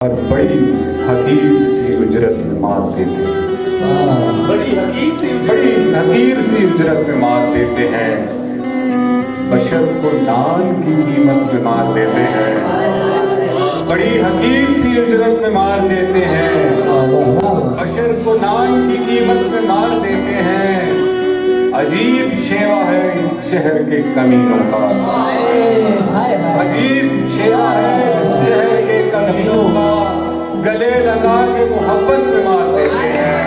और बड़ी हकीर सी उजरत में मार देते हैं। बड़ी हकीर सी उजरत में मार देते हैं। बशर को नान की कीमत में मार देते हैं। बड़ी हकीर सी उजरत में मार देते हैं। बशर को नान की कीमत में मार देते हैं। अजीब शेवा है इस शहर के कमीनों का। अजीब शेवा है इस शहर के कमीनों का। गले लगा के मोहब्बत में मार देते हैं।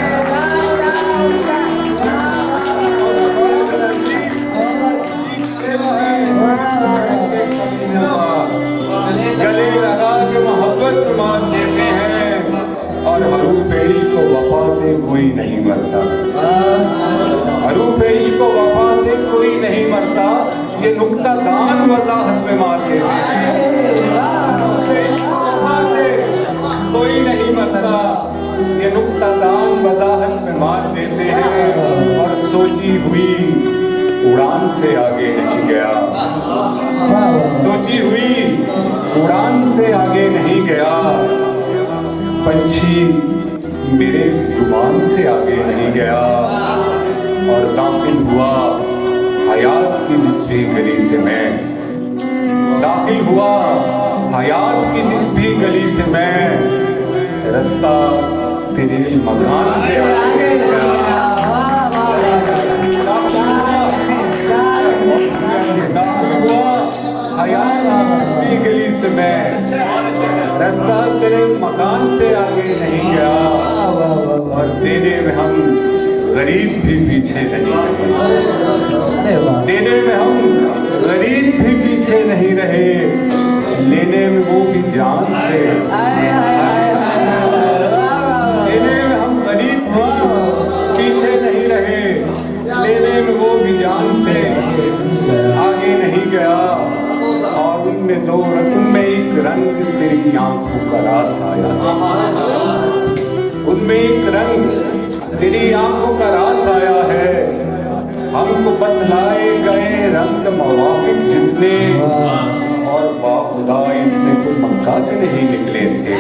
गले लगा के मोहब्बत में मार देते हैं। और हरूफ इश्क को वफा से कोई नहीं मरता। हरूफ इश्क को वफा से कोई नहीं मरता। ये नुक्ता दान वजाहत में मार देते हैं। वफा से कोई नहीं मरता। ये नुक्ता दान वजाहत में मार देते हैं। और सोची हुई उड़ान से आगे नहीं गया। सोची हुई उड़ान से आगे नहीं गया। पंछी मेरे गुमान से आगे नहीं गया। और दाखिल हुआ हयात की निस्बी गली से मैं। दाखिल हुआ हयात की निस्बी गली से मैं। रास्ता तेरे मकान से आगे नहीं गया। गली से मैं। रास्ता तेरे मकान से आगे नहीं गया। और देने में हम गरीब भी पीछे नहीं रहे। देने में हम गरीब भी पीछे नहीं रहे। लेने में वो भी जान से। लेने में हम गरीब भी पीछे नहीं रहे। लेने में वो भी जान से आगे नहीं गया। और उनमें एक रंग तेरी आंखों का रास आया। उनमें एक रंग तेरी आंखों का रास आया है। हमको बतलाए गए रंग मवाफिक जितने। और बाखुदा इतने तो मक्का से नहीं निकले थे।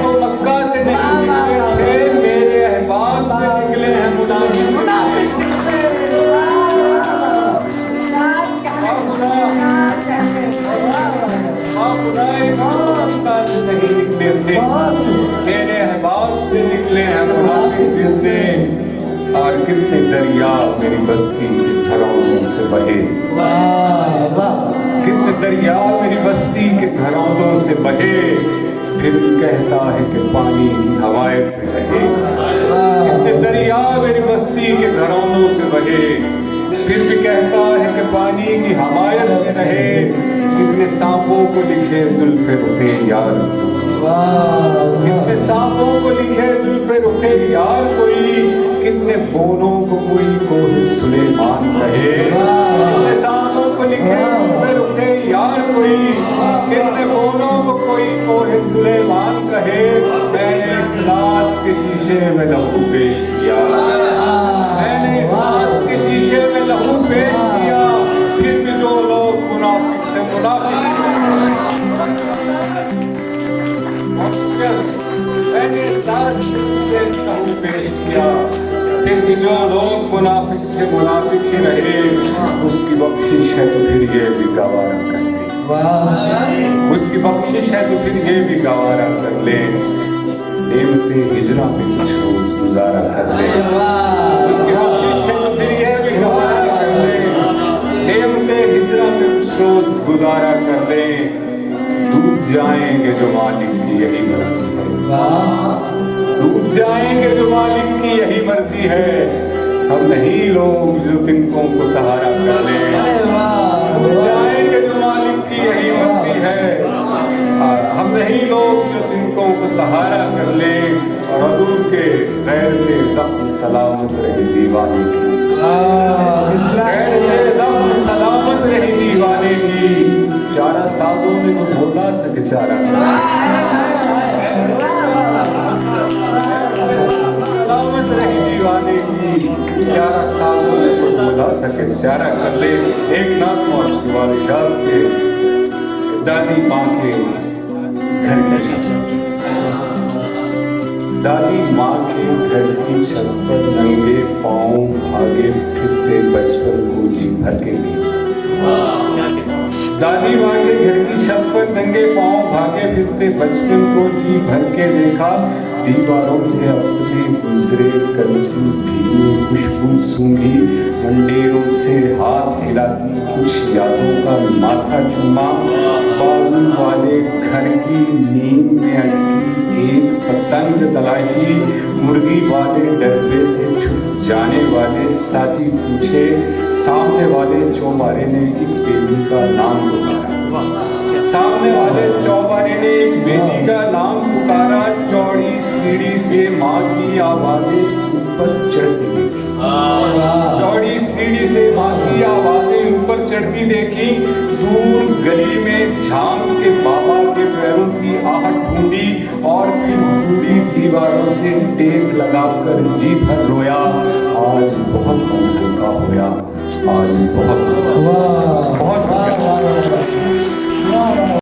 तो मक्का से नहीं निकले थे। मेरे अहबाब से निकले हैं मुनाफिक। नहीं निकले थे। मेरे अहबाब से निकले हैं मुनाफिक जितने। और कितने दरिया मेरी बस्ती के घरौंदों से बहे। कितने दरिया मेरी बस्ती के घरौंदों से बहे। फिर कहता है कि पानी की हवाएं रहे। कितने दरिया मेरी बस्ती के घरौंदों से बहे। फिर भी कहता है कि पानी की हमायत में रहे। कितने सांपों को लिखे जुल्फे रुखे यार। कितने सांपों को लिखे जुल्फे रुखे यार कोई। कितने बोनों को कोई कोई सुलेमान कहे। कितने सांपों को लिखे जुल्फे रुखे यार कोई। कितने बोनों को कोई सुलेमान कहे। मैंने गिलास के शीशे में लहू पेश किया। मैंने गिलास के शीशे में लहू पेश किया। फिर भी जो लोग मुनाफिक से मुनाफिक। मैंने गिलास के शीशे में लहू पेश किया। फिर भी जो लोग मुनाफिक से मुनाफिक ही रहे। उसकी बख्शिश है तो फिर ये भी गवारा कर ले। उसकी बख्शिश है तो फिर ये भी गवारा कर ले। नेमते हिजरा पे कुछ रोज गुजारा कर ले। उसकी बख्शिश है तो फिर ये भी गवारा कर ले। नेमते हिजरा पे कुछ रोज गुजारा कर ले। डूब जाएंगे जो मालिक की यही मर्जी है। डूब जाएंगे जो मालिक की यही मर्जी है। हम नहीं लोग जो तिनकों को सहारा कर ले। डूब जाएंगे जो मालिक की यही मर्जी है। हम नहीं लोग जो तिनकों को सहारा कर ले। और हजूर के गैर से ज़ख्म सलामत रही दीवाने की। गैर से ज़ख्म सलामत रही दीवाने की। चारा साजों ने तो बोला था कि चारा सलामत रही दीवाने की। 11 सालों ने तो बोला था कि स्यारा कर ले। एक नाज़ मौज के वालिदात के दादी माँ के घर दादी माँ के घर की छत पर नंगे पाँव भागे फिरते बचपन को जी भर के दादी माँ के घर की छत पर नंगे पाँव भागे फिरते बचपन को जी भर के देखा। दीवारों से अपने गुजरे कल की भीनी खुशबू सूंघी, मंडेरों से हाथ हिलाती कुछ यादों का माथा चूमा, बाजू वाले घर की नींद में अटकी एक पतंग तलाशी, मुर्गी वाले डब्बे से छुप जाने वाले साथी पूछे, सामने वाले चौबारे ने एक बेटी का नाम पुकारा, सामने वाले चौबारे ने एक बेटी का नाम पुकारा, चौड़ी सीढ़ी से माँ की आवाजें ऊपर चढ़ती देखी, चौड़ी सीढ़ी से माँ की आवाजें ऊपर चढ़ती देखी, दूर गली में झांक के बाबा के पैरों की आहट ढूंढी और फिर पूरी दीवारों से टेप लगाकर जी भर रोया। आज बहुत मन हल्का होया, आज बहुत